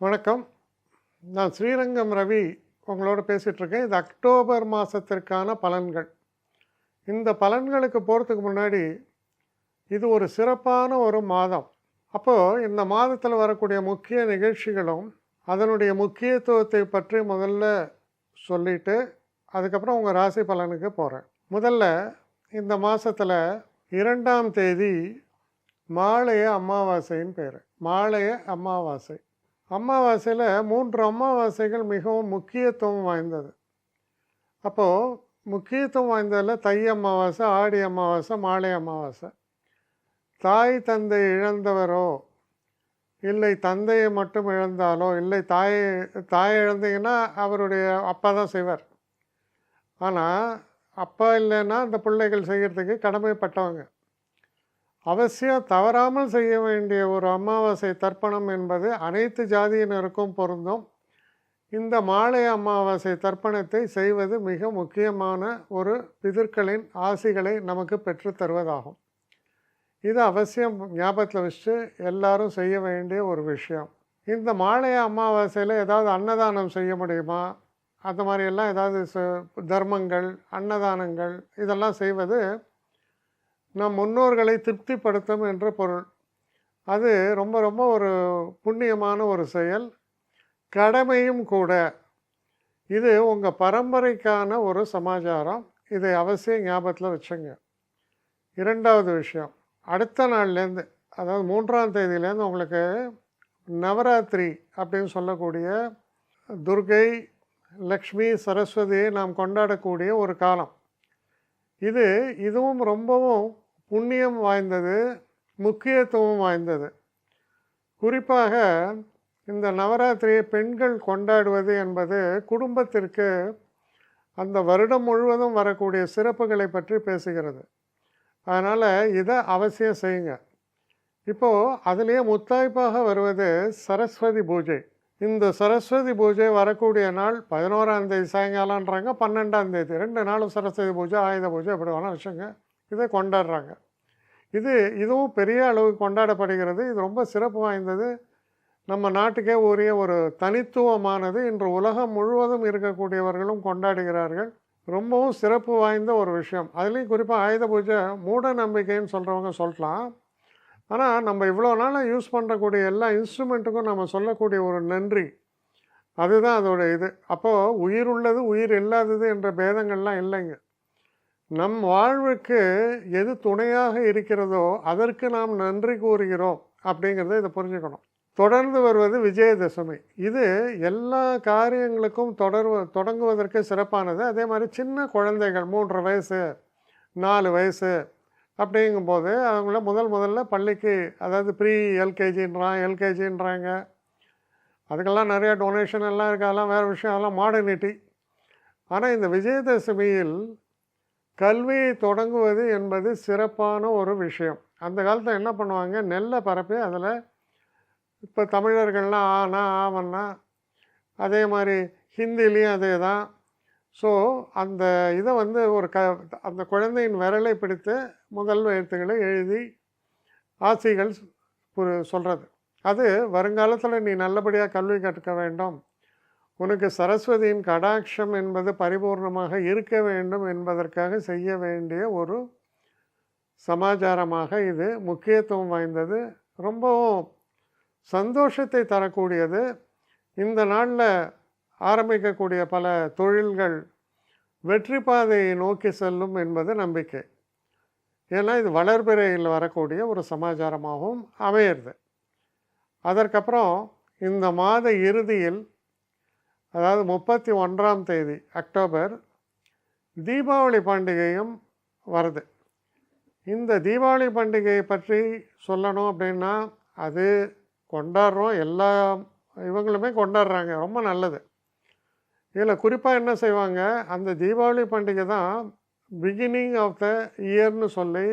வணக்கம். நான் ஸ்ரீரங்கம் ரவி உங்களோட பேசிகிட்ருக்கேன். இது அக்டோபர் மாதத்திற்கான பலன்கள். இந்த பலன்களுக்கு போகிறதுக்கு முன்னாடி இது ஒரு சிறப்பான ஒரு மாதம். அப்போது இந்த மாதத்தில் வரக்கூடிய முக்கிய நிகழ்ச்சிகளும் அதனுடைய முக்கியத்துவத்தை பற்றி முதல்ல சொல்லிவிட்டு அதுக்கப்புறம் உங்கள் ராசி பலனுக்கு போகிறேன். முதல்ல இந்த மாதத்தில் 2ஆம் தேதி மாலைய அமாவாசைன்னு பேர். மாலைய அமாவாசை. அமாவாசையில் 3 அமாவாசைகள் மிகவும் முக்கியத்துவம் வாய்ந்தது. அப்போது முக்கியத்துவம் வாய்ந்ததில் தை அமாவாசை, ஆடி அமாவாசை, மாலை அமாவாசை. தாய் தந்தை இழந்தவரோ இல்லை தந்தையை மட்டும் இழந்தாலோ இல்லை தாயை இழந்தீங்கன்னா அவருடைய அப்பா தான் செய்வார். ஆனால் அப்பா இல்லைன்னா அந்த பிள்ளைகள் செய்கிறதுக்கு கடமைப்பட்டவங்க. அவசியம் தவறாமல் செய்ய வேண்டிய ஒரு அமாவாசை தர்ப்பணம் என்பது அனைத்து ஜாதியினருக்கும் பொருந்தும். இந்த மாலை அமாவாசை தர்ப்பணத்தை செய்வது மிக முக்கியமான ஒரு பிதர்களின் ஆசிகளை நமக்கு பெற்று தருவதாகும். இது அவசியம் ஞாபகத்தில் வச்சு எல்லாரும் செய்ய வேண்டிய ஒரு விஷயம். இந்த மாலை அமாவாசையில் ஏதாவது அன்னதானம் செய்ய முடியுமா? அந்த மாதிரியெல்லாம் ஏதாவது தர்மங்கள், அன்னதானங்கள் இதெல்லாம் செய்வது நம் முன்னோர்களை திருப்திப்படுத்தும் என்ற பொருள். அது ரொம்ப ரொம்ப ஒரு புண்ணியமான ஒரு செயல், கடமையும் கூட. இது உங்கள் பரம்பரைக்கான ஒரு சமாச்சாரம். இதை அவசியம் ஞாபகத்தில் வச்சுங்க. 2வது விஷயம், அடுத்த நாள்லேருந்து அதாவது 3ஆம் தேதியிலேருந்து உங்களுக்கு நவராத்திரி அப்படின்னு சொல்லக்கூடிய துர்கை, லக்ஷ்மி, சரஸ்வதியை நாம் கொண்டாடக்கூடிய ஒரு காலம். இதுவும் ரொம்பவும் புண்ணியம் வாய்ந்தது, முக்கியத்துவம் வாய்ந்தது. குறிப்பாக இந்த நவராத்திரியை பெண்கள் கொண்டாடுவது என்பது குடும்பத்திற்கு அந்த வருடம் முழுவதும் வரக்கூடிய சிறப்புகளை பற்றி பேசுகிறது. அதனால் இதை அவசியம் செய்யுங்க. இப்போது அதுலேயே முத்தாய்ப்பாக வருவது சரஸ்வதி பூஜை. இந்த சரஸ்வதி பூஜை வரக்கூடிய நாள் 11ஆம் தேதி சாயங்காலன்றாங்க, 12ஆம் தேதி 2 நாளும் சரஸ்வதி பூஜை, ஆயுத பூஜை எப்படி வேணால் வச்சுங்க. இதை கொண்டாடுறாங்க. இதுவும் பெரிய அளவுக்கு கொண்டாடப்படுகிறது. இது ரொம்ப சிறப்பு வாய்ந்தது. நம்ம நாட்டுக்கே உரிய ஒரு தனித்துவமானது. இன்று உலகம் முழுவதும் இருக்கக்கூடியவர்களும் கொண்டாடுகிறார்கள். ரொம்பவும் சிறப்பு வாய்ந்த ஒரு விஷயம். அதுலேயும் குறிப்பாக ஆயுத பூஜை மூட நம்பிக்கைன்னு சொல்கிறவங்க சொல்லலாம். ஆனால் நம்ம இவ்வளோ நாளாக யூஸ் பண்ணுறக்கூடிய எல்லா இன்ஸ்ட்ருமெண்ட்டுக்கும் நம்ம சொல்லக்கூடிய ஒரு நன்றி, அதுதான் அதோட இது. அப்போது உயிர் உள்ளது உயிர் இல்லாதது என்ற பேதங்கள்லாம் இல்லைங்க. நம் வாழ்வுக்கு எது துணையாக இருக்கிறதோ அதற்கு நாம் நன்றி கூறுகிறோம் அப்படிங்கிறத இதை புரிஞ்சுக்கணும். தொடர்ந்து வருவது விஜயதசமி. இது எல்லா காரியங்களுக்கும் தொடங்குவதற்கு சிறப்பானது. அதே மாதிரி சின்ன குழந்தைகள் 3 வயசு 4 வயசு அப்படிங்கும்போது அவங்கள முதல்ல பள்ளிக்கு, அதாவது ப்ரீ எல்கேஜின்றாங்க. அதுக்கெல்லாம் நிறையா டொனேஷன் எல்லாம் இருக்குது. அதெல்லாம் வேறு விஷயம், அதெல்லாம் மாடர்னிட்டி. ஆனால் இந்த விஜயதசமியில் கல்வியை தொடங்குவது என்பது சிறப்பான ஒரு விஷயம். அந்த காலத்தில் என்ன பண்ணுவாங்க, நெல்லை பரப்பி அதில் இப்போ தமிழர்கள்லாம் ஆனா ஆவன்னா, அதே மாதிரி ஹிந்திலையும் அதே தான். ஸோ அந்த இதை அந்த குழந்தையின் விரலை பிடித்து முதல் எழுத்துக்களை எழுதி ஆசைகள் சொல்கிறது. அது வருங்காலத்தில் நீ நல்லபடியாக கல்வி கற்க வேண்டும், உனக்கு சரஸ்வதியின் கடாட்சம் என்பது பரிபூர்ணமாக இருக்க வேண்டும் என்பதற்காக செய்ய வேண்டிய ஒரு சமாச்சாரமாக இது முக்கியத்துவம் வாய்ந்தது. ரொம்பவும் சந்தோஷத்தை தரக்கூடியது. இந்த நாளில் ஆரம்பிக்கக்கூடிய பல தொழில்கள் வெற்றி பாதையை நோக்கி செல்லும் என்பது நம்பிக்கை. ஏன்னா இது வளர்பிறையில் வரக்கூடிய ஒரு சமாச்சாரமாகவும் அமையிறது. அதற்கப்புறம் இந்த மாத இறுதியில், அதாவது 31ஆம் தேதி அக்டோபர், தீபாவளி பண்டிகையும் வருது. இந்த தீபாவளி பண்டிகையை பற்றி சொல்லணும் அப்படின்னா, அது கொண்டாடுறோம், எல்லா இவங்களுமே கொண்டாடுறாங்க, ரொம்ப நல்லது. இதில் குறிப்பாக என்ன செய்வாங்க, அந்த தீபாவளி பண்டிகை தான் பிகினிங் ஆஃப் த இயர்னு சொல்லி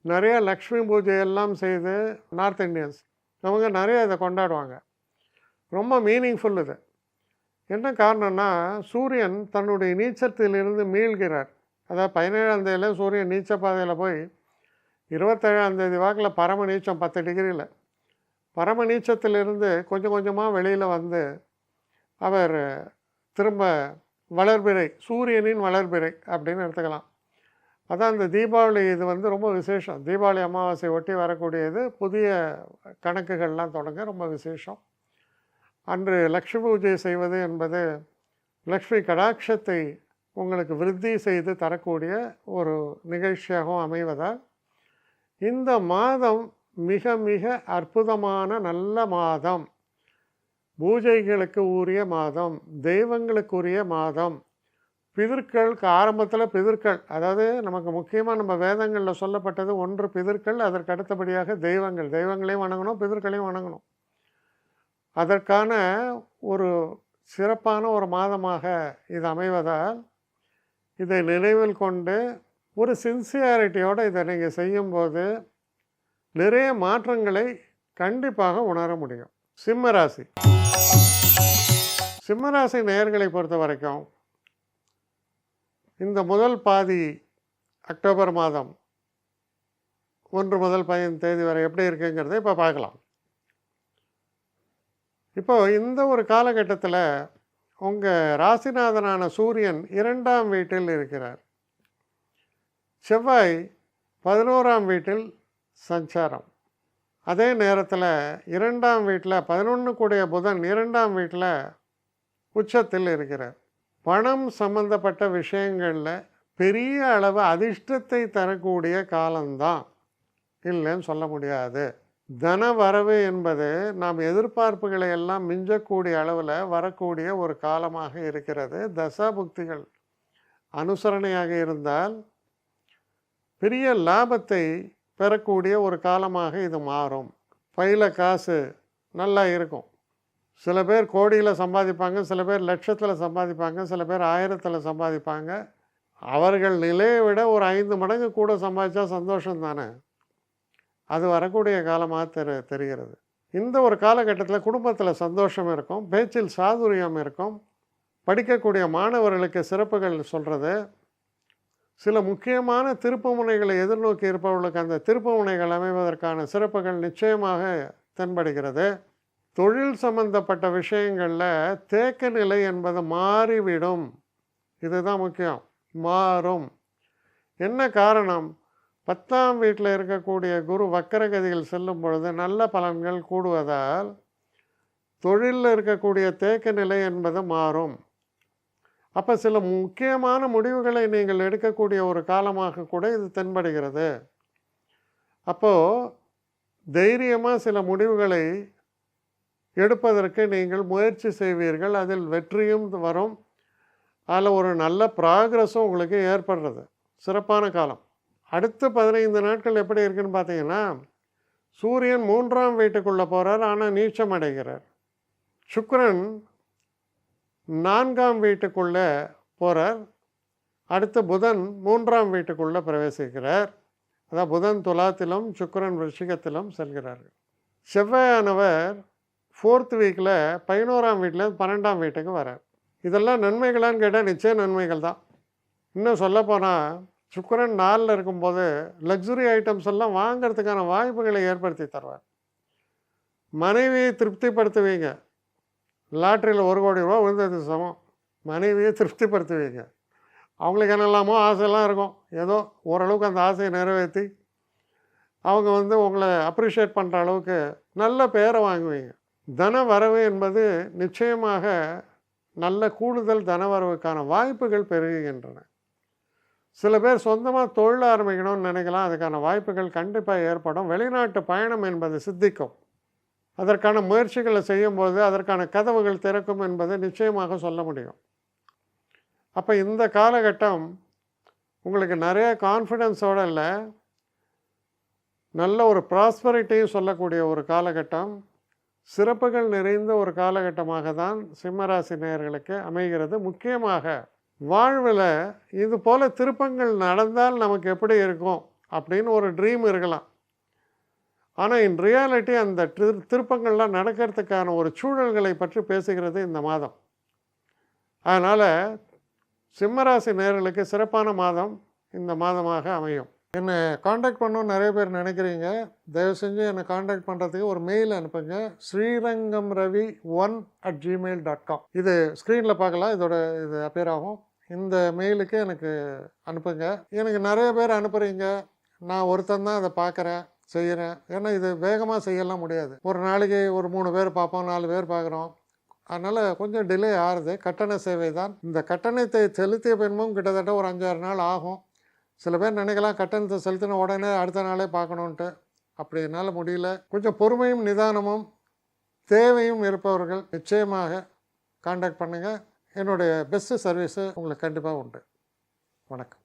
நிறைய லக்ஷ்மி பூஜையெல்லாம் செய்து நார்த் இண்டியன்ஸ் அவங்க நிறைய இதை கொண்டாடுவாங்க. ரொம்ப மீனிங்ஃபுல் இது. என்ன காரணம்னா, சூரியன் தன்னுடைய நீச்சத்திலிருந்து மீள்கிறார். அதாவது 17ஆம் தேதியில் சூரியன் நீச்ச பாதையில் போய் 27ஆம் தேதி வாக்கில் பரம நீச்சம் 10 டிகிரியில் பரம நீச்சத்திலிருந்து கொஞ்சம் கொஞ்சமாக வெளியில் வந்து அவர் திரும்ப வளர்பிறை, சூரியனின் வளர்பிறை அப்படின்னு எடுத்துக்கலாம். அதான் இந்த தீபாவளி இது வந்து ரொம்ப விசேஷம். தீபாவளி அமாவாசை ஒட்டி வரக்கூடியது. புதிய கணக்குகள்லாம் தொடங்க ரொம்ப விசேஷம். அன்று லக்ஷ்மி பூஜை செய்வது என்பது லக்ஷ்மி கடாட்சத்தை உங்களுக்கு விருத்தி செய்து தரக்கூடிய ஒரு நிகழ்ச்சியாகவும் அமைவதால் இந்த மாதம் மிக மிக அற்புதமான நல்ல மாதம். பூஜைகளுக்கு உரிய மாதம், தெய்வங்களுக்கு உரிய மாதம். பிதர்களுக்கு ஆரம்பத்தில் பிதர்கள், அதாவது நமக்கு முக்கியமாக நம்ம வேதங்களில் சொல்லப்பட்டது ஒன்று பிதர்கள், அதற்கு அடுத்தபடியாக தெய்வங்கள். தெய்வங்களையும் வணங்கணும், பிதர்களையும் வணங்கணும். அதற்கான ஒரு சிறப்பான ஒரு மாதமாக இது அமைவதால் இதை நினைவில் கொண்டு ஒரு சின்சியாரிட்டியோடு இதை நீங்கள் செய்யும்போது நிறைய மாற்றங்களை கண்டிப்பாக உணர முடியும். சிம்மராசி. சிம்மராசி நேயர்களை பொறுத்த வரைக்கும் இந்த முதல் பாதி அக்டோபர் மாதம் 1 முதல் 15 தேதி வரை எப்படி இருக்குங்கிறத இப்போ பார்க்கலாம். இப்போ இந்த ஒரு காலகட்டத்தில் உங்கள் ராசிநாதனான சூரியன் 2ஆம் வீட்டில் இருக்கிறார். செவ்வாய் 11ஆம் வீட்டில் சஞ்சாரம். அதே நேரத்தில் 2ஆம் வீட்டில் 11 கூடிய புதன் 2ஆம் வீட்டில் உச்சத்தில் இருக்கிறார். பணம் சம்பந்தப்பட்ட விஷயங்களில் பெரிய அளவு அதிர்ஷ்டத்தை தரக்கூடிய காலம்தான், இல்லைன்னு சொல்ல முடியாது. தன வரவு என்பது நாம் எதிர்பார்ப்புகளை எல்லாம் மிஞ்சக்கூடிய அளவில் வரக்கூடிய ஒரு காலமாக இருக்கிறது. தசாபுக்திகள் அனுசரணையாக இருந்தால் பெரிய லாபத்தை பெறக்கூடிய ஒரு காலமாக இது மாறும். பையில் காசு நல்லா இருக்கும். சில பேர் கோடியில் சம்பாதிப்பாங்க, சில பேர் லட்சத்தில் சம்பாதிப்பாங்க, சில பேர் 1000த்தில் சம்பாதிப்பாங்க. அவர்கள் நிலையை விட ஒரு 5 மடங்கு கூட சம்பாதிச்சா சந்தோஷம் தானே. அது வரக்கூடிய காலமாக தெரிகிறது. இந்த ஒரு காலகட்டத்தில் குடும்பத்தில் சந்தோஷம் இருக்கும், பேச்சில் சாதுரியம் இருக்கும். படிக்கக்கூடிய மாணவர்களுக்கு சிறப்புகள் சொல்கிறது. சில முக்கியமான திருப்பு முனைகளை எதிர்நோக்கி இருப்பவர்களுக்கு அந்த திருப்பு முனைகள் அமைவதற்கான சிறப்புகள் நிச்சயமாக தென்படுகிறது. தொழில் சம்பந்தப்பட்ட விஷயங்களில் தேக்க நிலை என்பது மாறிவிடும். இதுதான் முக்கியம், மாறும். என்ன காரணம்? 10ஆம் வீட்டில் இருக்கக்கூடிய குரு வக்கரகதியில் செல்லும் பொழுது நல்ல பலன்கள் கூடுவதால் தொழிலில் இருக்கக்கூடிய தேக்க நிலை என்பது மாறும். அப்போ சில முக்கியமான முடிவுகளை நீங்கள் எடுக்கக்கூடிய ஒரு காலமாக கூட இது தென்படுகிறது. அப்போது தைரியமாக சில முடிவுகளை எடுப்பதற்கு நீங்கள் முயற்சி செய்வீர்கள். அதில் வெற்றியும் வரும். அதில் ஒரு நல்ல ப்ராக்ரஸும் உங்களுக்கு ஏற்படுறது. சிறப்பான காலம். அடுத்த 15 நாட்கள் எப்படி இருக்குன்னு பார்த்தீங்கன்னா, சூரியன் 3ஆம் வீட்டுக்குள்ளே போகிறார், ஆனால் நீச்சம் அடைகிறார். சுக்கிரன் 4ஆம் வீட்டுக்குள்ளே போகிறார். அடுத்து புதன் 3ஆம் வீட்டுக்குள்ளே பிரவேசிக்கிறார். அதான் புதன் துலாத்திலும் சுக்கிரன் விருச்சிகத்திலும் செல்கிறார்கள். செவ்வாயானவர் 4th வீக்கில் 11ஆம் வீட்டில் 12ஆம் வீட்டுக்கு வரார். இதெல்லாம் நன்மைகளான்னு கேட்டால் நிச்சயம் நன்மைகள் தான். இன்னும் சொல்லப்போனால் சுக்கிரன் 4ல் இருக்கும்போது லக்ஸுரி ஐட்டம்ஸ் எல்லாம் வாங்கிறதுக்கான வாய்ப்புகளை ஏற்படுத்தி தருவார். மனைவியை திருப்திப்படுத்துவீங்க. லாட்ரியில் 1 கோடி ரூபா விழுந்தது சமம். மனைவியை திருப்திப்படுத்துவீங்க. அவங்களுக்கு என்னெல்லாமோ ஆசையெல்லாம் இருக்கும். ஏதோ ஓரளவுக்கு அந்த ஆசையை நிறைவேற்றி அவங்க உங்களை அப்ரிஷியேட் பண்ணுற அளவுக்கு நல்ல பேரை வாங்குவீங்க. தன வரவு என்பது நிச்சயமாக நல்ல கூடுதல் தனவரவுக்கான வாய்ப்புகள் பெருகுகின்றன. சில பேர் சொந்தமாக தொழில் ஆரம்பிக்கணும்னு நினைக்கலாம். அதுக்கான வாய்ப்புகள் கண்டிப்பாக ஏற்படும். வெளிநாட்டு பயணம் என்பது சித்திக்கும். அதற்கான முயற்சிகளை செய்யும்போது அதற்கான கதவுகள் திறக்கும் என்பதை நிச்சயமாக சொல்ல முடியும். அப்போ இந்த காலகட்டம் உங்களுக்கு நிறைய கான்ஃபிடென்ஸோடு இல்லை, நல்ல ஒரு ப்ராஸ்பரிட்டியும் சொல்லக்கூடிய ஒரு காலகட்டம், சிறப்புகள் நிறைந்த ஒரு காலகட்டமாக தான் சிம்மராசி நேயர்களுக்கு அமைகிறது. முக்கியமாக வாழ்வில் இது போல் திருப்பங்கள் நடந்தால் நமக்கு எப்படி இருக்கும் அப்படின்னு ஒரு ட்ரீம் இருக்கலாம். ஆனால் இன் ரியாலிட்டி அந்த திருப்பங்கள்லாம் நடக்கிறதுக்கான ஒரு சூழல்களை பற்றி பேசுகிறது இந்த மாதம். அதனால் சிம்மராசி நேயர்களுக்கு சிறப்பான மாதம் இந்த மாதமாக அமையும். என்னை காண்டாக்ட் பண்ணணும்னு நிறைய பேர் நினைக்கிறீங்க. தயவு செஞ்சு என்னை காண்டாக்ட் பண்ணுறதுக்கு ஒரு மெயில் அனுப்புங்க. srirangamravi1@gmail.com. இது ஸ்க்ரீனில் பார்க்கலாம். இது அப்பியர் ஆகும். இந்த மெயிலுக்கு எனக்கு அனுப்புங்க. எனக்கு நிறைய பேர் அனுப்புகிறீங்க. நான் ஒருத்தன் தான் அதை பார்க்குறேன், செய்கிறேன். ஏன்னா இது வேகமாக செய்யலாம் முடியாது. ஒரு நாளைக்கு ஒரு 3 பேர் பார்ப்போம், 4 பேர் பார்க்குறோம். அதனால் கொஞ்சம் டிலே ஆகுது. கட்டண சேவை தான். இந்த கட்டணத்தை செலுத்திய பின்பும் கிட்டத்தட்ட ஒரு 5-6 நாள் ஆகும். சில பேர் நினைக்கலாம் கட்டணத்தை செலுத்தின உடனே அடுத்த நாளே பார்க்கணுன்ட்டு. அப்படி என்னால் முடியல. கொஞ்சம் பொறுமையும் நிதானமும் தேவையும் இருப்பவர்கள் நிச்சயமாக காண்டாக்ட் பண்ணுங்கள். என்னுடைய பெஸ்ட்டு சர்வீஸு உங்களுக்கு கண்டிப்பாக உண்டு. வணக்கம்.